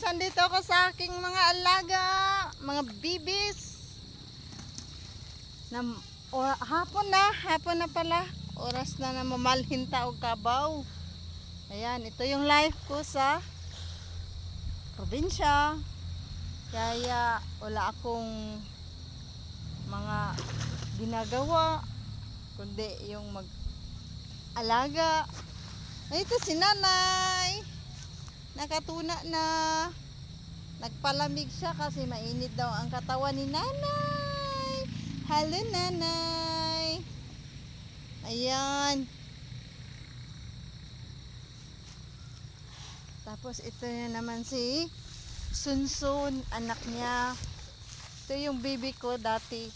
andito ako sa aking mga alaga, mga bibis. Hapon na pala. Oras na na mamalhin ta og kabaw. Ayan, ito yung life ko sa probinsya. Kaya wala akong mga ginagawa kundi yung mag-alaga. Ito si nanay. Nakatuna na. Nagpalamig siya kasi mainit daw ang katawan ni nanay. Hello nanay. Ayan. Tapos ito na naman si Sunsun, anak niya. Ito yung baby ko dati.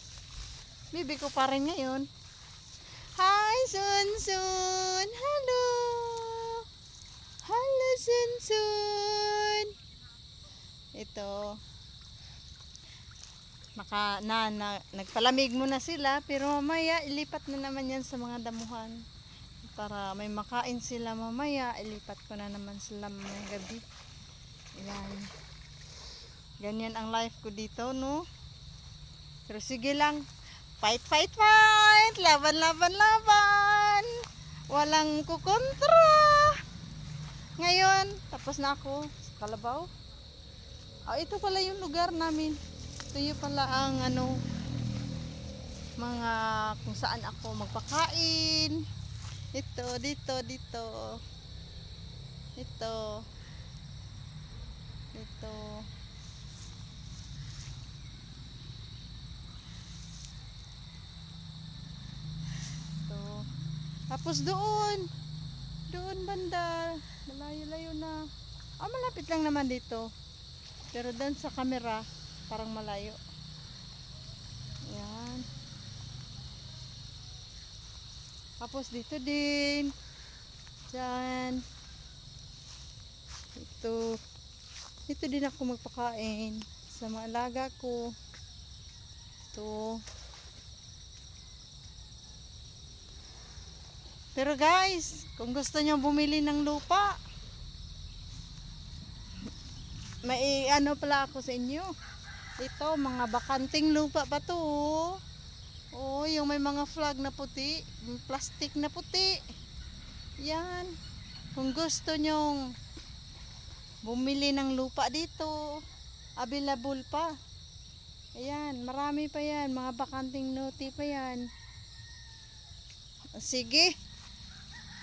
Baby ko pa rin ngayon. Hi Sunsun. Hello. Hello Sunsun. Ito. Nagpalamig muna sila pero mamaya ilipat na naman yan sa mga damuhan. Para may makain sila mamaya, ilipat ko na naman sila mga gabi. Ayan. Ganyan ang life ko dito, no? Pero sige lang. Fight, fight, fight! Laban, laban, laban! Walang kukontra! Ngayon, tapos na ako sa Kalabaw. Ito pala yung lugar namin. Ito yung pala ang mga kung saan ako magpakain. Ito, dito. Ito. Ito. Ito. Tapos doon banda. Malayo-layo na. Malapit lang naman dito. Pero doon sa camera, parang malayo. Ayan. Tapos dito din. Diyan. Dito din ako magpakain sa mga alaga ko. Ito. Pero guys, kung gusto nyo bumili ng lupa, may pala ako sa inyo. Ito, mga bakanting lupa pa to. Yung may mga flag na puti, plastic na puti. Yan. Kung gusto nyong bumili ng lupa dito, available pa. Ayan, marami pa yan. Mga bakanting noti pa yan. Sige.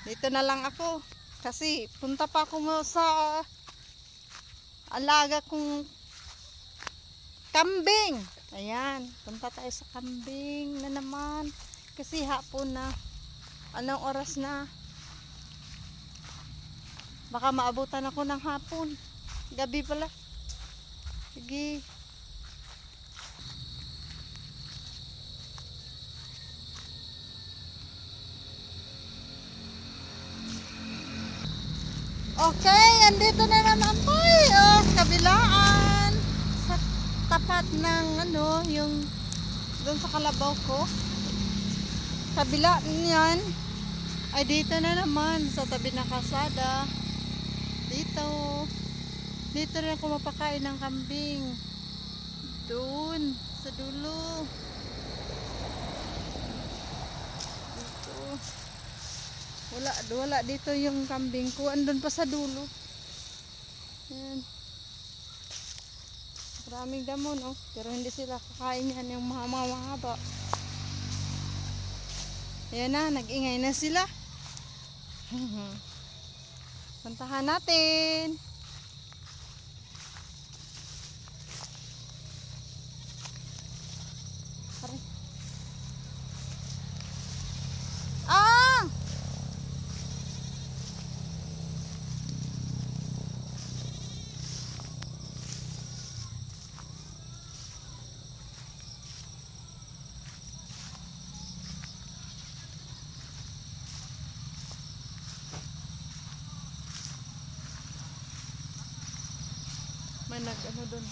Dito na lang ako. Kasi punta pa ako sa alaga kong kambing. Ayan, punta tayo sa kambing na naman. Kasi hapon na. Anong oras na? Baka maabutan ako ng hapon. Gabi pala. Sige. Okay, andito na naman tayo sa kabilaan. Sa tapat ng yung doon sa kalabaw ko. Kabila niyan ay dito na naman sa tabi ng kalsada. Dito rin ako mapakain ng kambing. Doon sa dulo. Wala dito yung kambing ko. Andun pa sa dulo. Ayan. Maraming damo, no? Pero hindi sila kakain yan yung mga mahaba. Ayan na, nag-ingay na sila. Puntahan natin. May doon.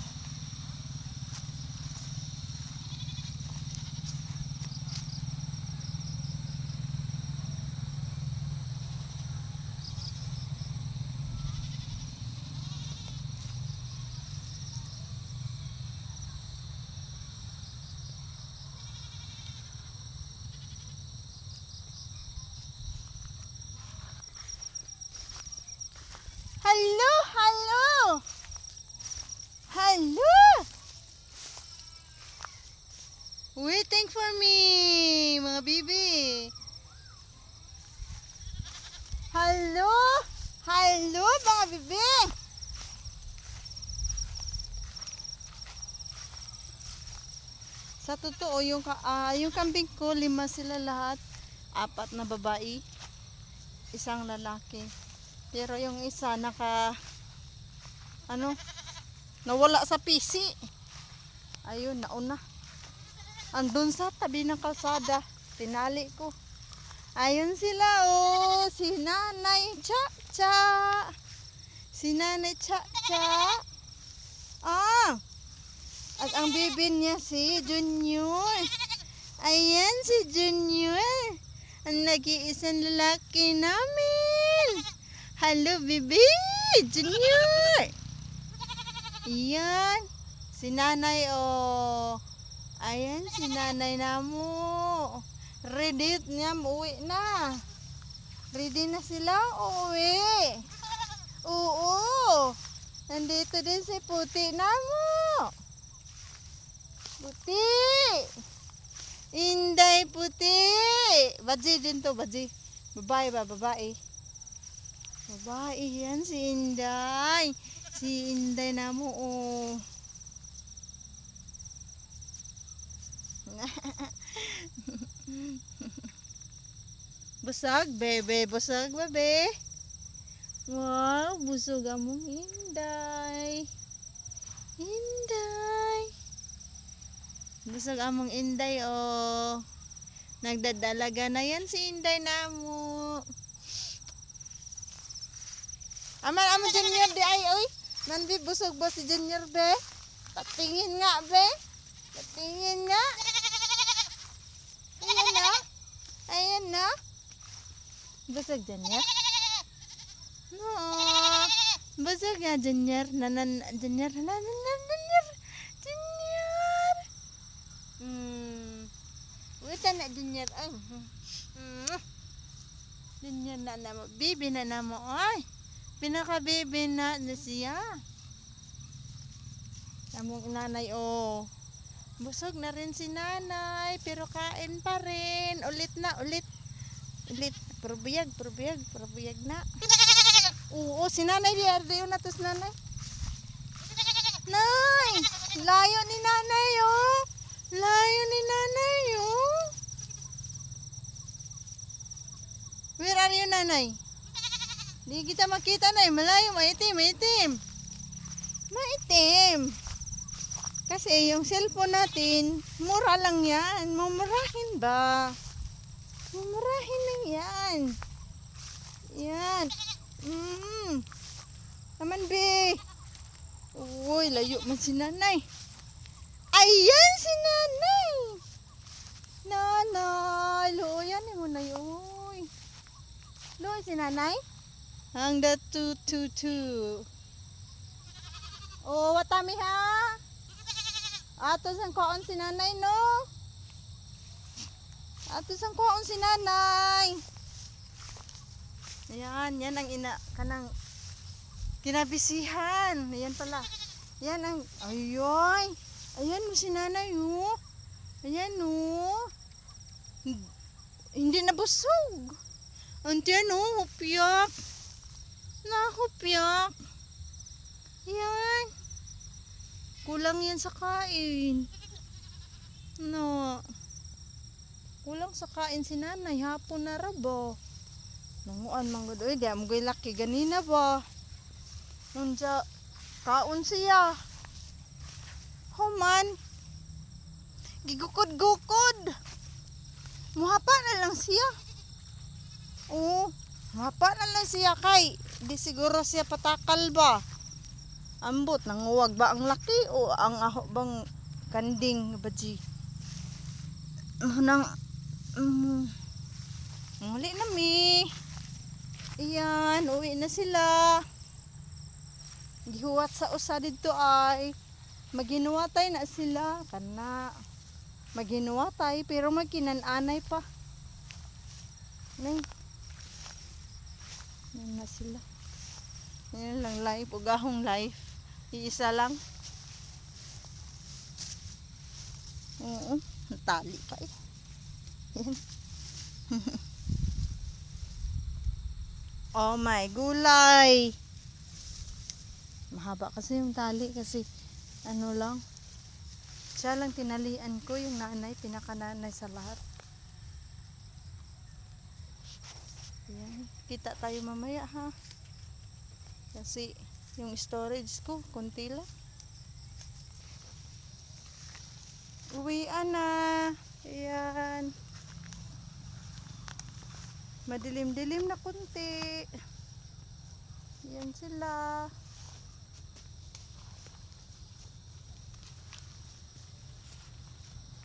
bibi. Sa totoo, yung kambing ko, 5 sila lahat. 4 na babae, 1 lalaki. Pero yung isa nawala sa PC. Ayun, nauna. Andun sa tabi ng kalsada. Tinali ko. Ayun sila, oh. Si Nanay Cha-Cha. Si Nanay Cha-Cha. Ah! At ang bibi niya si Junior. Ayan si Junior. Ang nag-iisang lalaki namin. Hello, bibi. Junior. Ayan. Si Nanay, oh. Ayan si Nanay namo. Ready niya, uwi na. Ready na sila, uwi. Oo. Nandito din si Puti namo. Puti. Inday Puti. Baji din to, baji. Babae ba, babae. Babae yan si Inday. Si Inday namo, oh. Busog, bebe. Busog, bebe. Wow, busog among Inday. Inday. Busog among Inday, oh. Nagdadalaga na yan si Inday namo. Aman Junior di ay, oy. Nandi busog ba si Junior, be? Patingin nga, be. Patingin nga. Ayan na. Ayan na. Busog Junior? No. Busog nga Junior. Junior. Junior. Wita na Junior. Ay. Junior na namo. Bibi na namo. Ay. Pinaka-bibi na siya. Namong nanay, oh. Busog na rin si nanay, pero kain pa rin. Ulit na, ulit. Ulit. Probiyag na. Oo, si nanay di ardeyo na tos nanay. Nay! Layo ni nanay, oh. Layo ni nanay, oh. Where are you, nanay? Di kita makita, nay. Malayo, maitim. Maitim. Kasi yung cellphone natin, mura lang yan. Mumurahin ba? Mumurahin lang yan. Yan. Naman, be. Uy, layo man si nanay. Ayan si nanay. Nanay. Loyan mo na yun. Loy si nanay. Hangda tu. Oh, watami ha. Ato sang kuon si nanay, no? Ato sang kuon si nanay. Ayan, yan ang kanang kinabisihan. Ayan pala. Yan ang, ayoy. Ayan mo si nanay, oh. Ayan, oh. Hindi na busog. Antiyan, oh, hupyak. Hupyak. Yan. Kulang yan sa kain. No. Kulang sa kain si nanay. Hapon na rabo. Nanguan manggod. Uy, di amoy laki. Ganina ba? Nunja, kaon siya. Human. Gigukod-gukod. Muhapa na lang siya. Oo. Muhapa na lang siya kay. Di siguro siya patakal ba? Ambot, nanguwag ba ang laki o ang aho bang kanding baji? Muli na mi. Iyan, uwi na sila. Gihuwat sa usa dito ay maginuwatay na sila kana. Maginuwatay pero magkinananay pa. Nay. Yan na sila. Yan lang life, ugahong life. Iisa lang. Oo, tali pa eh. Yan. Oh my, gulay. mahaba kasi yung tali kasi ano lang. Siya lang tinalian ko, yung nanay, pinakananay sa lahat. Yan. Kita tayo mamaya ha. Kasi yung storage ko, konti lang. Uwian na. Ayan. Madilim-dilim na kunti. Yan sila.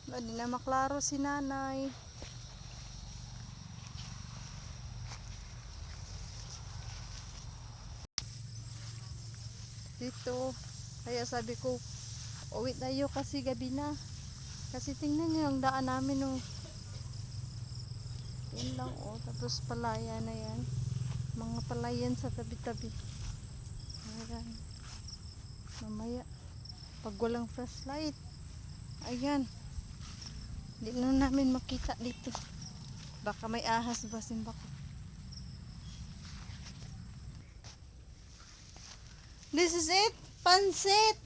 Hindi na maklaro si nanay. Dito. Kaya sabi ko, uwi tayo kasi gabi na. Kasi tingnan nyo ang daan namin oh. Yan lang oh. Tapos palaya na yan. Mga palayan sa tabi-tabi. Ayan. Mamaya. Pag walang flashlight. Ayan. Hindi na namin makita dito. Baka may ahas ba simba ko. This is it. Pansit.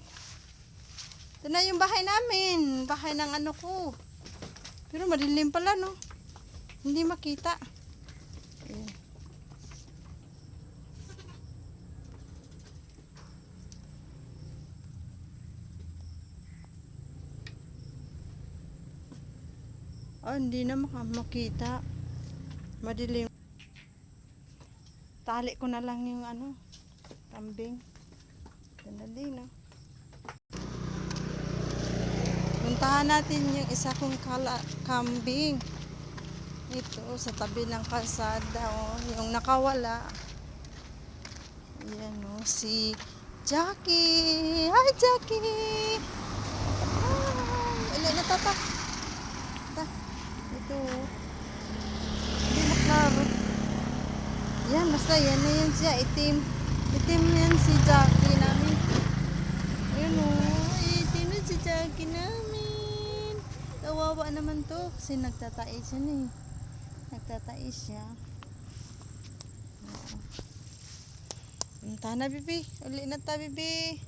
Ito na yung bahay namin. Bahay ng ano ko. Pero madilim pala no. Hindi makita. Ayan. Oh, hindi na makita. Madilim. Tali ko na lang yung ano, kambing. Dali na. Puntahan natin yung isa kong kambing. Ito, sa tabi ng kalsada. Oh, yung nakawala. Ayan oh, si Jackie. Hi, Jackie! Ilan na tata? Ito oh. Hindi maklaro. Yan, basta yan na yan siya. Itim. Itim yan si Jackie namin. Ayun oh. Itim na si Jackie namin. Kawawa naman to. Kasi nagtatais yan eh. Nagtatais siya. Punta na bibi. Uli na ta bibi.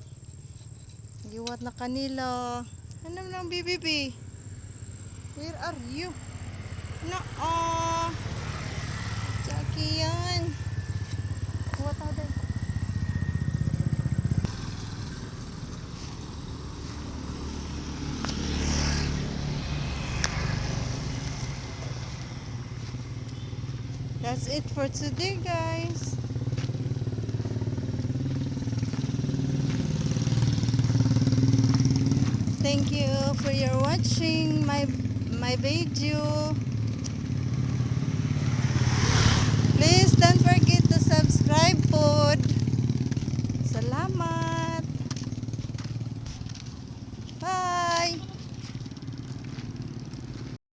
Giwat na kanila. Ano lang bibi? Where are you? Jackie yan. What are they? That's it for today, guys. Thank you for your watching my video. Please don't forget to subscribe po. Salamat. Bye.